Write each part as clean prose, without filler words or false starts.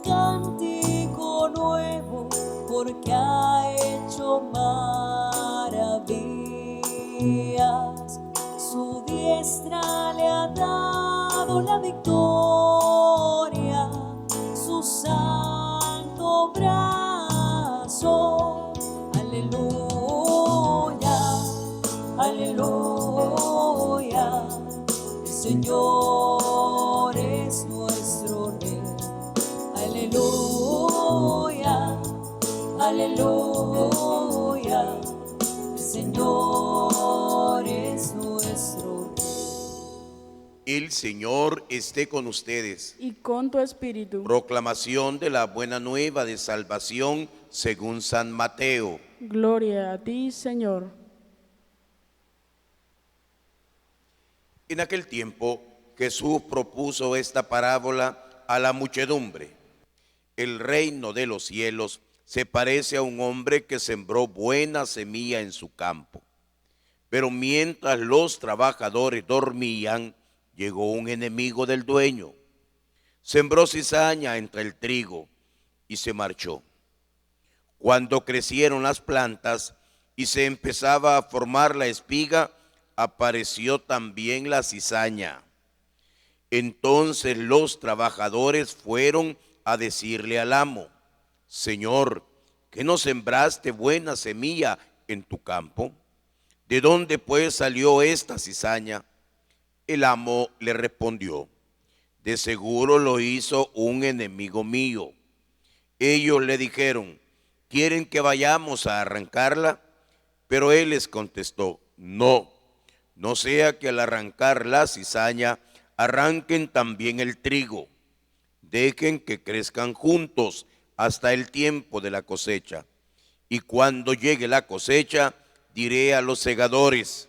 cántico nuevo, porque ha hecho maravillas. Su diestra le ha dado la victoria, su santo brazo. Aleluya, aleluya. El Señor es nuestro Rey. Aleluya, aleluya. El Señor es nuestro Rey. El Señor esté con ustedes. Y con tu espíritu. Proclamación de la buena nueva de salvación según San Mateo. Gloria a ti, Señor. En aquel tiempo Jesús propuso esta parábola a la muchedumbre. El reino de los cielos se parece a un hombre que sembró buena semilla en su campo. Pero mientras los trabajadores dormían, llegó un enemigo del dueño. Sembró cizaña entre el trigo y se marchó. Cuando crecieron las plantas y se empezaba a formar la espiga, apareció también la cizaña. Entonces los trabajadores fueron a decirle al amo: Señor, ¿que no sembraste buena semilla en tu campo? ¿De dónde pues salió esta cizaña? El amo le respondió: de seguro lo hizo un enemigo mío. Ellos le dijeron: ¿quieren que vayamos a arrancarla? Pero él les contestó: no sea que al arrancar la cizaña arranquen también el trigo. Dejen que crezcan juntos hasta el tiempo de la cosecha. Y cuando llegue la cosecha, diré a los segadores: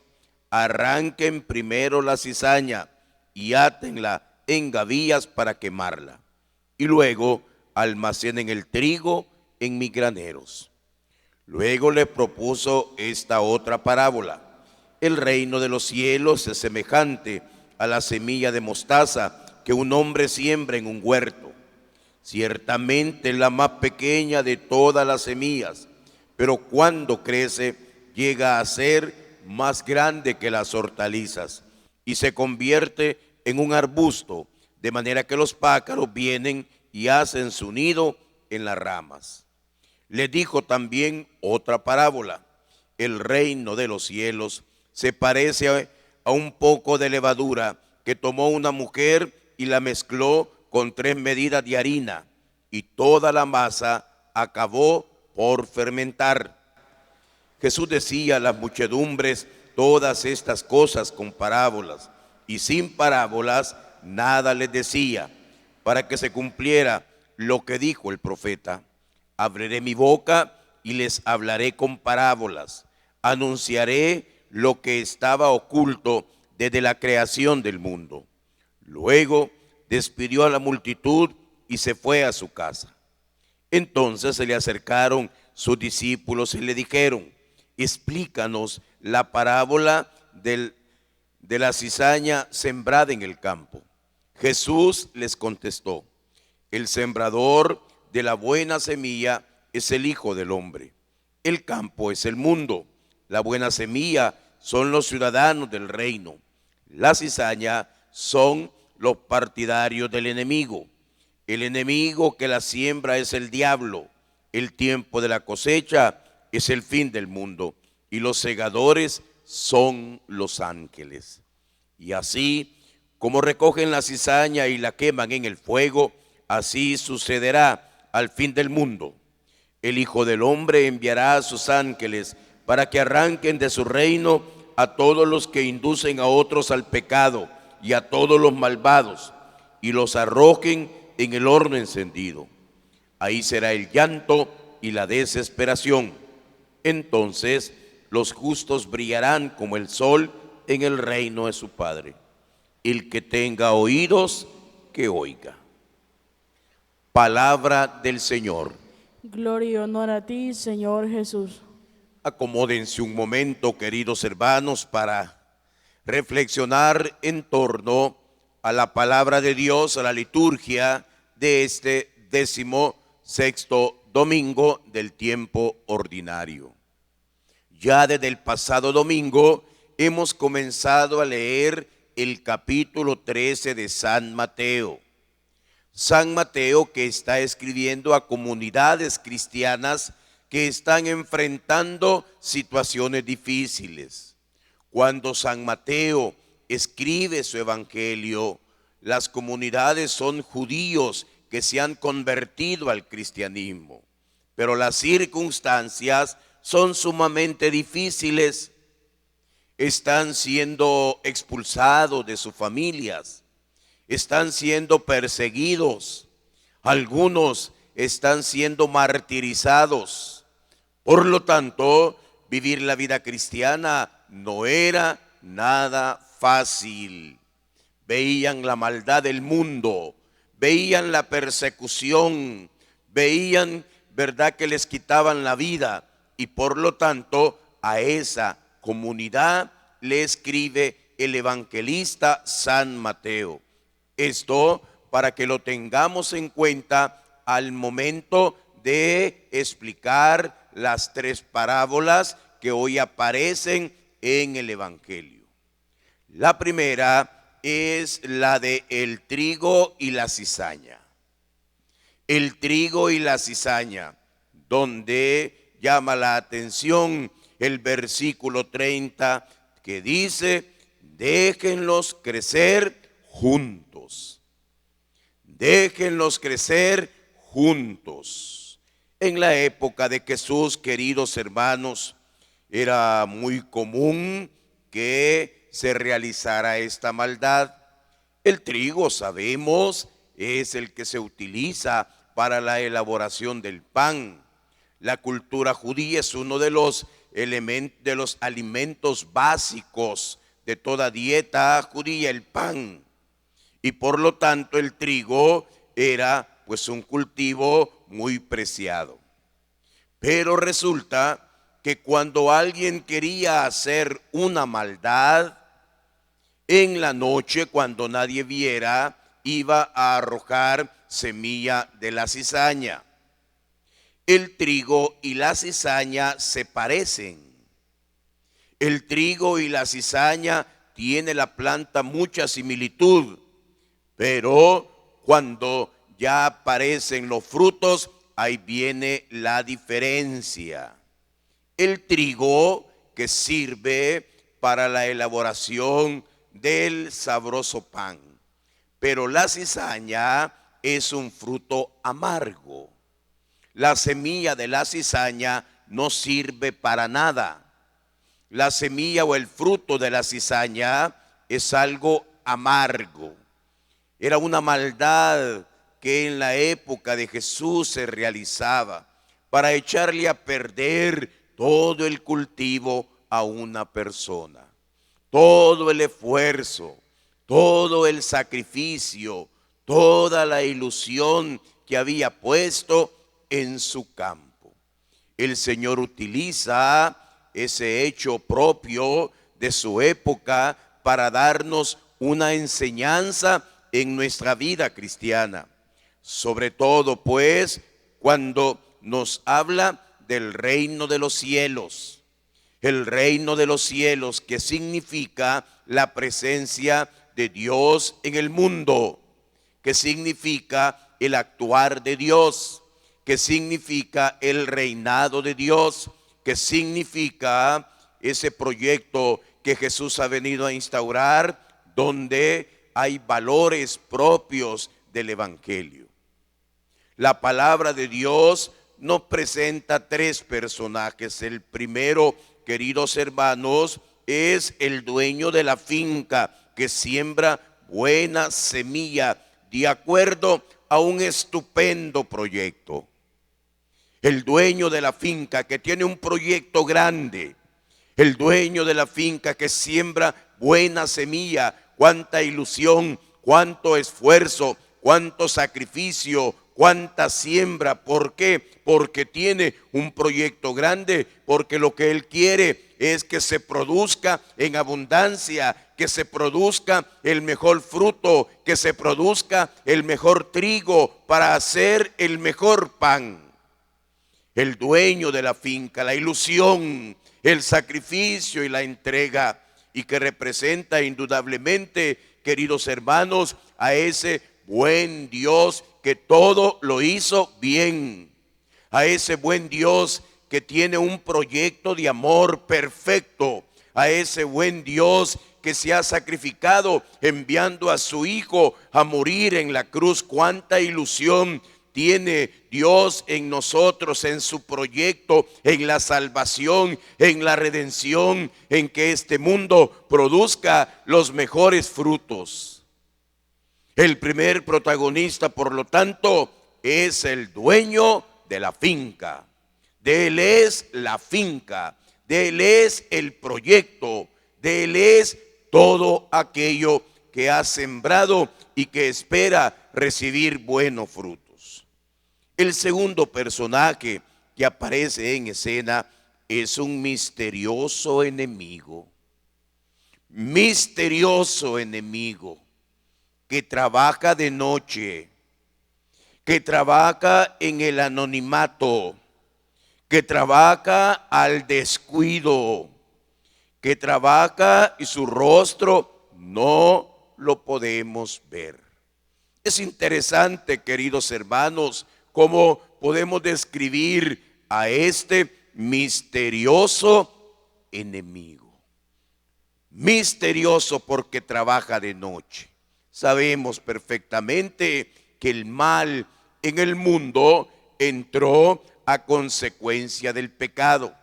arranquen primero la cizaña y átenla en gavillas para quemarla. Y luego almacenen el trigo en mis graneros. Luego le propuso esta otra parábola: el reino de los cielos es semejante a la semilla de mostaza que un hombre siembra en un huerto. Ciertamente es la más pequeña de todas las semillas, pero cuando crece llega a ser más grande que las hortalizas y se convierte en un arbusto, de manera que los pájaros vienen y hacen su nido en las ramas. Le dijo también otra parábola: el reino de los cielos se parece a un poco de levadura que tomó una mujer y la mezcló con 3 medidas de harina, y toda la masa acabó por fermentar. Jesús decía a las muchedumbres todas estas cosas con parábolas, y sin parábolas nada les decía, para que se cumpliera lo que dijo el profeta: abriré mi boca y les hablaré con parábolas, anunciaré lo que estaba oculto desde la creación del mundo. Luego despidió a la multitud y se fue a su casa. Entonces se le acercaron sus discípulos y le dijeron: explícanos la parábola de la cizaña sembrada en el campo. Jesús les contestó: el sembrador de la buena semilla es el Hijo del Hombre. El campo es el mundo. La buena semilla son los ciudadanos del reino. La cizaña son los partidarios del enemigo. El enemigo que la siembra es el diablo. El tiempo de la cosecha es el fin del mundo, y los segadores son los ángeles. Y así como recogen la cizaña y la queman en el fuego, así sucederá al fin del mundo. El Hijo del Hombre enviará a sus ángeles para que arranquen de su reino a todos los que inducen a otros al pecado y a todos los malvados, y los arrojen en el horno encendido. Ahí será el llanto y la desesperación. Entonces los justos brillarán como el sol en el reino de su Padre. El que tenga oídos, que oiga. Palabra del Señor. Gloria y honor a ti, Señor Jesús. Acomódense un momento, queridos hermanos, para reflexionar en torno a la palabra de Dios, a la liturgia de este 16º domingo del tiempo ordinario. Ya desde el pasado domingo hemos comenzado a leer el capítulo 13 de San Mateo. San Mateo, que está escribiendo a comunidades cristianas que están enfrentando situaciones difíciles. Cuando San Mateo escribe su evangelio, las comunidades son judíos que se han convertido al cristianismo, pero las circunstancias son sumamente difíciles. Están siendo expulsados de sus familias, están siendo perseguidos, algunos están siendo martirizados. Por lo tanto, vivir la vida cristiana no era nada fácil. Veían la maldad del mundo, veían la persecución, veían, verdad, que les quitaban la vida, y por lo tanto a esa comunidad le escribe el evangelista San Mateo. Esto para que lo tengamos en cuenta al momento de explicar las tres parábolas que hoy aparecen en el evangelio. La primera es la de el trigo y la cizaña. El trigo y la cizaña, donde llama la atención el versículo 30 que dice: déjenlos crecer juntos. Déjenlos crecer juntos. En la época de Jesús, queridos hermanos, era muy común que se realizara esta maldad. El trigo, sabemos, es el que se utiliza para la elaboración del pan. La cultura judía es uno de los alimentos básicos de toda dieta judía, el pan. Y por lo tanto el trigo era pues un cultivo muy preciado. Pero resulta que cuando alguien quería hacer una maldad, en la noche, cuando nadie viera, iba a arrojar semilla de la cizaña. El trigo y la cizaña se parecen. El trigo y la cizaña tiene la planta mucha similitud, pero cuando ya aparecen los frutos, ahí viene la diferencia. El trigo, que sirve para la elaboración del sabroso pan, pero la cizaña es un fruto amargo. La semilla de la cizaña no sirve para nada. La semilla o el fruto de la cizaña es algo amargo. Era una maldad que en la época de Jesús se realizaba para echarle a perder todo el cultivo a una persona. Todo el esfuerzo, todo el sacrificio, toda la ilusión que había puesto en su campo. El Señor utiliza ese hecho propio de su época para darnos una enseñanza en nuestra vida cristiana. Sobre todo, pues, cuando nos habla del reino de los cielos. El reino de los cielos, que significa la presencia de Dios en el mundo, que significa el actuar de Dios, que significa el reinado de Dios, que significa ese proyecto que Jesús ha venido a instaurar, donde hay valores propios del evangelio. La palabra de Dios nos presenta tres personajes. El primero, queridos hermanos, es el dueño de la finca que siembra buena semilla de acuerdo a un estupendo proyecto. El dueño de la finca que tiene un proyecto grande. El dueño de la finca que siembra buena semilla. Cuánta ilusión, cuánto esfuerzo, cuánto sacrificio, cuánta siembra. ¿Por qué? Porque tiene un proyecto grande, porque lo que él quiere es que se produzca en abundancia, que se produzca el mejor fruto, que se produzca el mejor trigo para hacer el mejor pan. El dueño de la finca, la ilusión, el sacrificio y la entrega, y que representa indudablemente, queridos hermanos, a ese buen Dios que todo lo hizo bien, a ese buen Dios que tiene un proyecto de amor perfecto, a ese buen Dios que se ha sacrificado enviando a su Hijo a morir en la cruz. Cuánta ilusión tiene Dios en nosotros, en su proyecto, en la salvación, en la redención, en que este mundo produzca los mejores frutos. El primer protagonista, por lo tanto, es el dueño de la finca. De él es la finca, de él es el proyecto, de él es todo aquello que ha sembrado y que espera recibir buenos frutos. El segundo personaje que aparece en escena es un misterioso enemigo. Misterioso enemigo que trabaja de noche, que trabaja en el anonimato, que trabaja al descuido, que trabaja y su rostro no lo podemos ver. Es interesante, queridos hermanos, cómo podemos describir a este misterioso enemigo. Misterioso porque trabaja de noche. Sabemos perfectamente que el mal en el mundo entró a consecuencia del pecado.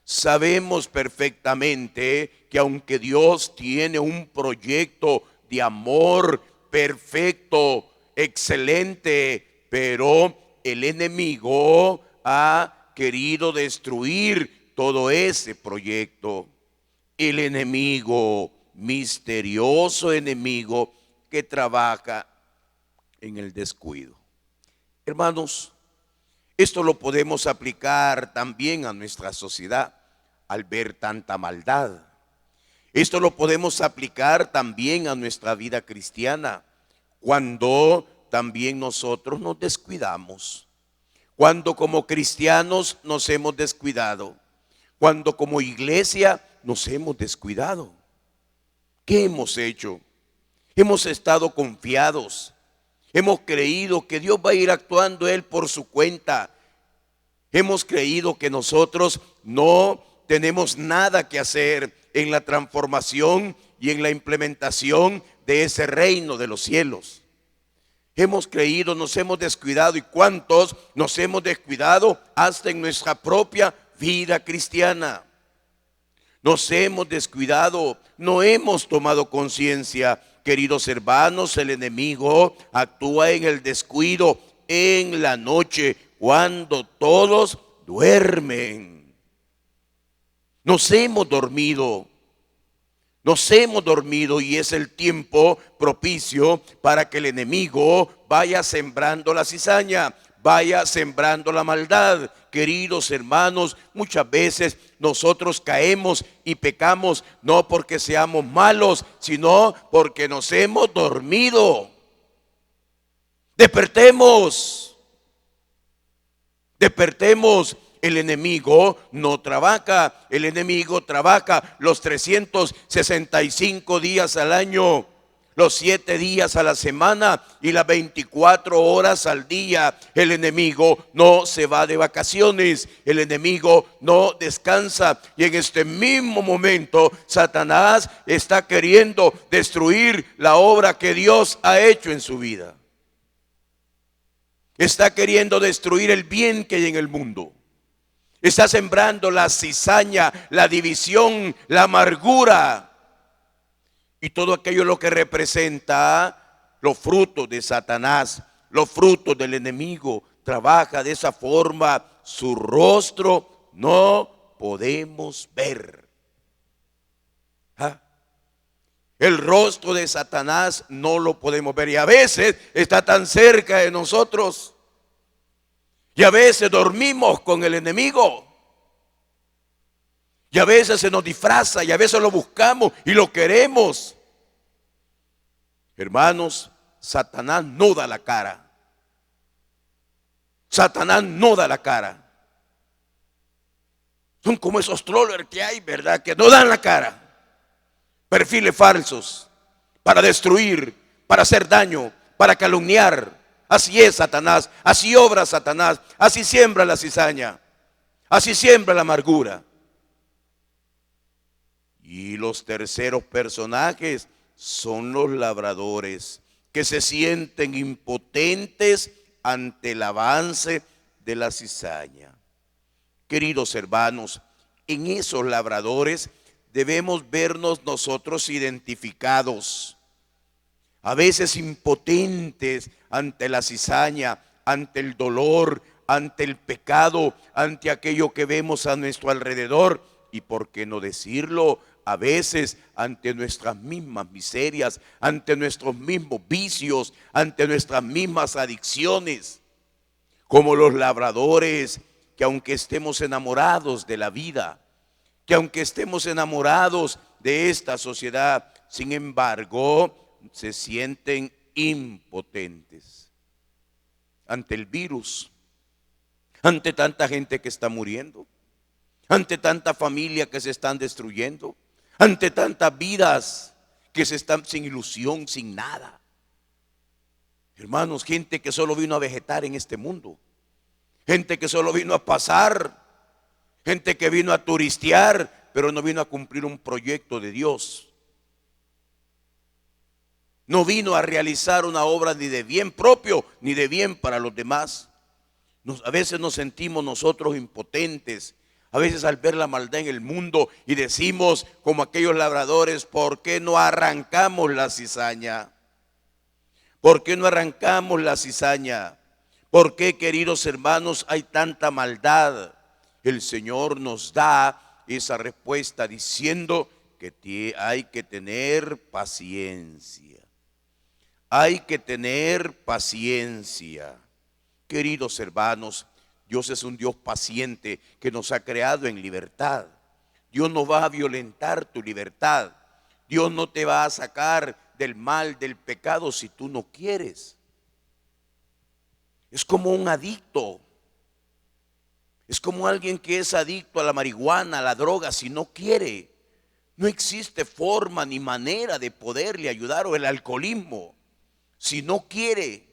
Sabemos perfectamente que aunque Dios tiene un proyecto de amor perfecto, excelente, pero el enemigo ha querido destruir todo ese proyecto. El enemigo, misterioso enemigo que trabaja en el descuido. Hermanos, esto lo podemos aplicar también a nuestra sociedad al ver tanta maldad. Esto lo podemos aplicar también a nuestra vida cristiana cuando también nosotros nos descuidamos. Cuando como cristianos nos hemos descuidado. Cuando como iglesia nos hemos descuidado. ¿Qué hemos hecho? Hemos estado confiados. Hemos creído que Dios va a ir actuando Él por su cuenta. Hemos creído que nosotros no tenemos nada que hacer en la transformación y en la implementación de ese reino de los cielos. Hemos creído, nos hemos descuidado. ¿Y cuántos nos hemos descuidado hasta en nuestra propia vida cristiana? Nos hemos descuidado, no hemos tomado conciencia. Queridos hermanos, el enemigo actúa en el descuido, en la noche, cuando todos duermen. Nos hemos dormido y es el tiempo propicio para que el enemigo vaya sembrando la cizaña, vaya sembrando la maldad. Queridos hermanos, muchas veces nosotros caemos y pecamos no porque seamos malos, sino porque nos hemos dormido. Despertemos. El enemigo no trabaja, el enemigo trabaja los 365 días al año, los 7 días a la semana y las 24 horas al día. El enemigo no se va de vacaciones, el enemigo no descansa. Y en este mismo momento Satanás está queriendo destruir la obra que Dios ha hecho en su vida. Está queriendo destruir el bien que hay en el mundo. Está sembrando la cizaña, la división, la amargura. Y todo aquello lo que representa los frutos de Satanás, los frutos del enemigo. Trabaja de esa forma, su rostro no podemos ver. El rostro de Satanás no lo podemos ver y a veces está tan cerca de nosotros. Y a veces dormimos con el enemigo. Y a veces se nos disfraza y a veces lo buscamos y lo queremos. Hermanos, Satanás no da la cara. Satanás no da la cara. Son como esos trollers que hay, ¿verdad? Que no dan la cara. Perfiles falsos para destruir, para hacer daño, para calumniar. Así es Satanás, así obra Satanás, así siembra la cizaña, así siembra la amargura. Y los terceros personajes son los labradores, que se sienten impotentes ante el avance de la cizaña. Queridos hermanos, en esos labradores debemos vernos nosotros identificados, a veces impotentes ante la cizaña, ante el dolor, ante el pecado, ante aquello que vemos a nuestro alrededor y, por qué no decirlo, a veces ante nuestras mismas miserias, ante nuestros mismos vicios, ante nuestras mismas adicciones, como los labradores que aunque estemos enamorados de la vida, que aunque estemos enamorados de esta sociedad, sin embargo, se sienten impotentes ante el virus, ante tanta gente que está muriendo, ante tanta familia que se están destruyendo, ante tantas vidas que se están sin ilusión, sin nada. Hermanos, gente que solo vino a vegetar en este mundo, gente que solo vino a pasar, gente que vino a turistear, pero no vino a cumplir un proyecto de Dios. No vino a realizar una obra ni de bien propio, ni de bien para los demás. A veces nos sentimos nosotros impotentes, a veces al ver la maldad en el mundo y decimos como aquellos labradores, ¿por qué no arrancamos la cizaña? ¿Por qué no arrancamos la cizaña? ¿Por qué, queridos hermanos, hay tanta maldad? El Señor nos da esa respuesta diciendo que hay que tener paciencia. Hay que tener paciencia. Queridos hermanos, Dios es un Dios paciente que nos ha creado en libertad. Dios no va a violentar tu libertad. Dios no te va a sacar del mal, del pecado, si tú no quieres. Es como un adicto. Es como alguien que es adicto a la marihuana, a la droga, si no quiere. No existe forma ni manera de poderle ayudar, o el alcoholismo. Si no quiere,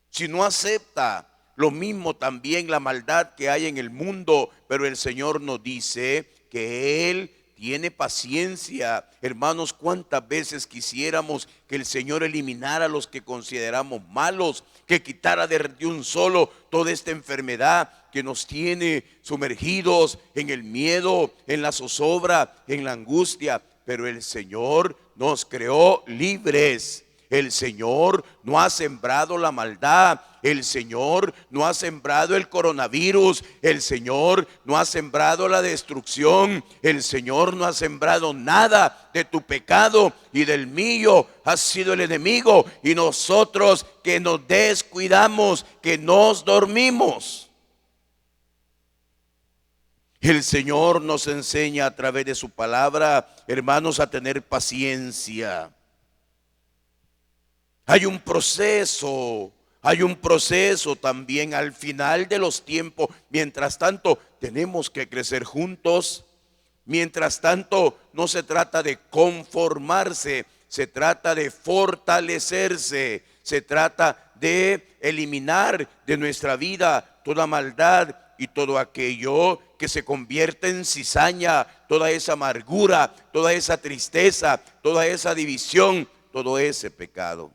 si no acepta, lo mismo también la maldad que hay en el mundo, pero el Señor nos dice que Él tiene paciencia. Hermanos, ¿cuántas veces quisiéramos que el Señor eliminara a los que consideramos malos, que quitara de un solo toda esta enfermedad que nos tiene sumergidos en el miedo, en la zozobra, en la angustia? Pero el Señor nos creó libres. El Señor no ha sembrado la maldad. El Señor no ha sembrado el coronavirus. El Señor no ha sembrado la destrucción. El Señor no ha sembrado nada de tu pecado y del mío. Ha sido el enemigo, y nosotros que nos descuidamos, que nos dormimos. El Señor nos enseña a través de su palabra, hermanos, a tener paciencia. Hay un proceso también al final de los tiempos. Mientras tanto, tenemos que crecer juntos. Mientras tanto, no se trata de conformarse, se trata de fortalecerse, se trata de eliminar de nuestra vida toda maldad y todo aquello que se convierte en cizaña, toda esa amargura, toda esa tristeza, toda esa división, todo ese pecado.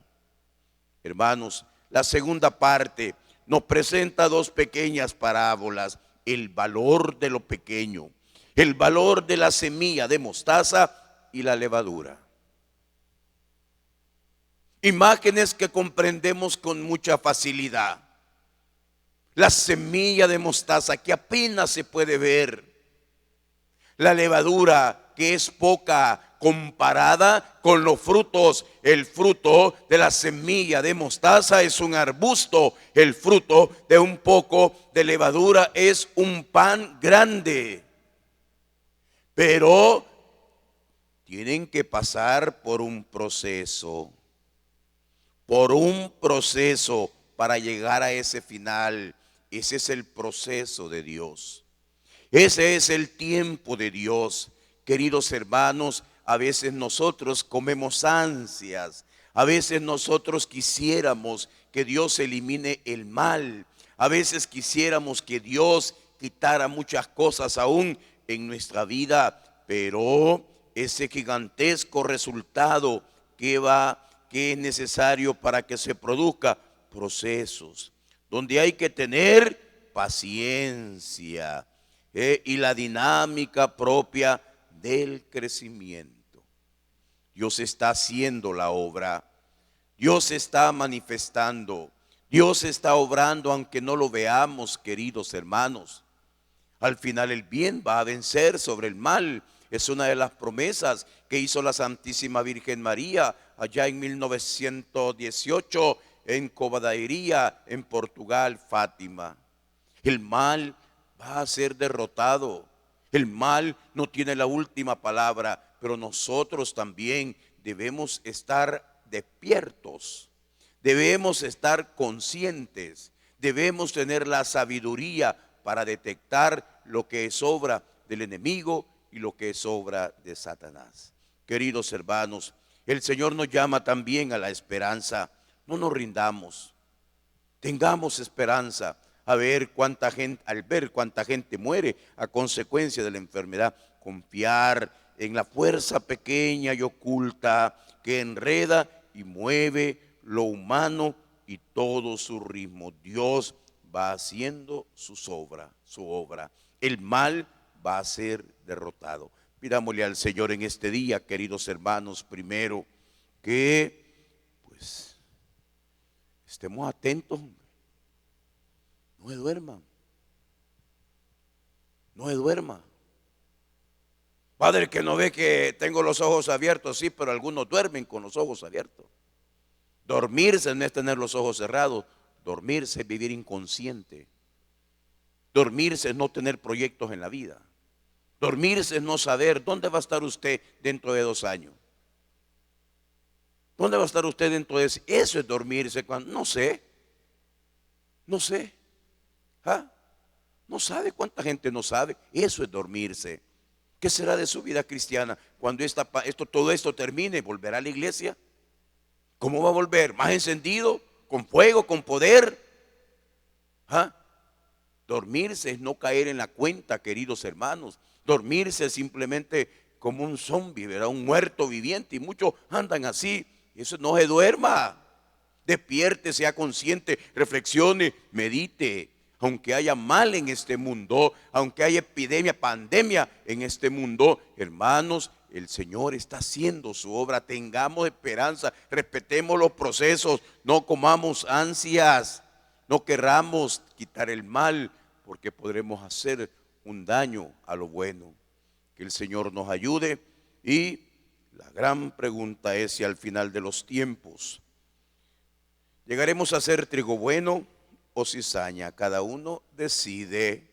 Hermanos, la segunda parte nos presenta dos pequeñas parábolas: el valor de lo pequeño, el valor de la semilla de mostaza y la levadura. Imágenes que comprendemos con mucha facilidad. La semilla de mostaza, que apenas se puede ver. La levadura, que es poca comparada con los frutos. El fruto de la semilla de mostaza es un arbusto. El fruto de un poco de levadura es un pan grande. pero tienen que pasar por un proceso para llegar a ese final. Ese es el proceso de Dios. Ese es el tiempo de Dios. Queridos hermanos, a veces nosotros comemos ansias. A veces nosotros quisiéramos que Dios elimine el mal. A veces quisiéramos que Dios quitara muchas cosas aún en nuestra vida. Pero ese gigantesco resultado que es necesario para que se produzca procesos, donde hay que tener paciencia y la dinámica propia del crecimiento. Dios está haciendo la obra, Dios está manifestando, Dios está obrando aunque no lo veamos, queridos hermanos. Al final el bien va a vencer sobre el mal. Es una de las promesas que hizo la Santísima Virgen María allá en 1918 en Covadairía, en Portugal, Fátima. El mal va a ser derrotado. El mal no tiene la última palabra, pero nosotros también debemos estar despiertos. Debemos estar conscientes. Debemos tener la sabiduría para detectar lo que es obra del enemigo y lo que es obra de Satanás. Queridos hermanos, el Señor nos llama también a la esperanza. No nos rindamos, tengamos esperanza. Al ver cuánta gente muere a consecuencia de la enfermedad, confiar en la fuerza pequeña y oculta que enreda y mueve lo humano y todo su ritmo. Dios va haciendo su obra. El mal va a ser derrotado. Pidámosle al Señor en este día, queridos hermanos, primero que pues estemos atentos. No se duerman. No se duerma. Padre, que no ve que tengo los ojos abiertos, sí, pero algunos duermen con los ojos abiertos. Dormirse no es tener los ojos cerrados. Dormirse es vivir inconsciente. Dormirse es no tener proyectos en la vida. Dormirse es no saber dónde va a estar usted dentro de 2 años. ¿Dónde va a estar usted dentro de eso? Eso es dormirse. No sé. ¿Ah? No sabe. ¿Cuánta gente no sabe? Eso es dormirse. ¿Qué será de su vida cristiana cuando todo esto termine? ¿Volverá a la iglesia? ¿Cómo va a volver? ¿Más encendido? ¿Con fuego? ¿Con poder? ¿Ah? Dormirse es no caer en la cuenta, queridos hermanos. Dormirse es simplemente como un zombie, ¿verdad? Un muerto viviente, y muchos andan así. Eso no se duerma. Despierte, sea consciente, reflexione, medite. Aunque haya mal en este mundo, aunque haya epidemia, pandemia en este mundo, hermanos, el Señor está haciendo su obra. Tengamos esperanza, respetemos los procesos, no comamos ansias, no querramos quitar el mal, porque podremos hacer un daño a lo bueno. Que el Señor nos ayude. Y la gran pregunta es si al final de los tiempos llegaremos a ser trigo bueno o cizaña. Cada uno decide.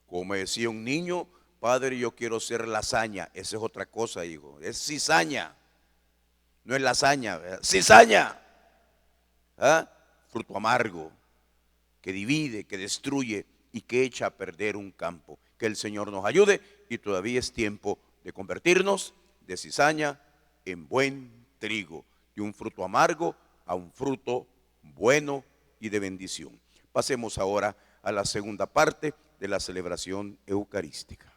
Como decía un niño: padre, yo quiero ser lasaña. Esa es otra cosa, hijo. Es cizaña. No es lasaña, ¿verdad? Cizaña. ¿Ah? Fruto amargo, que divide, que destruye y que echa a perder un campo. Que el Señor nos ayude, y todavía es tiempo de convertirnos de cizaña en buen trigo, de un fruto amargo a un fruto bueno y de bendición. Pasemos ahora a la segunda parte de la celebración eucarística.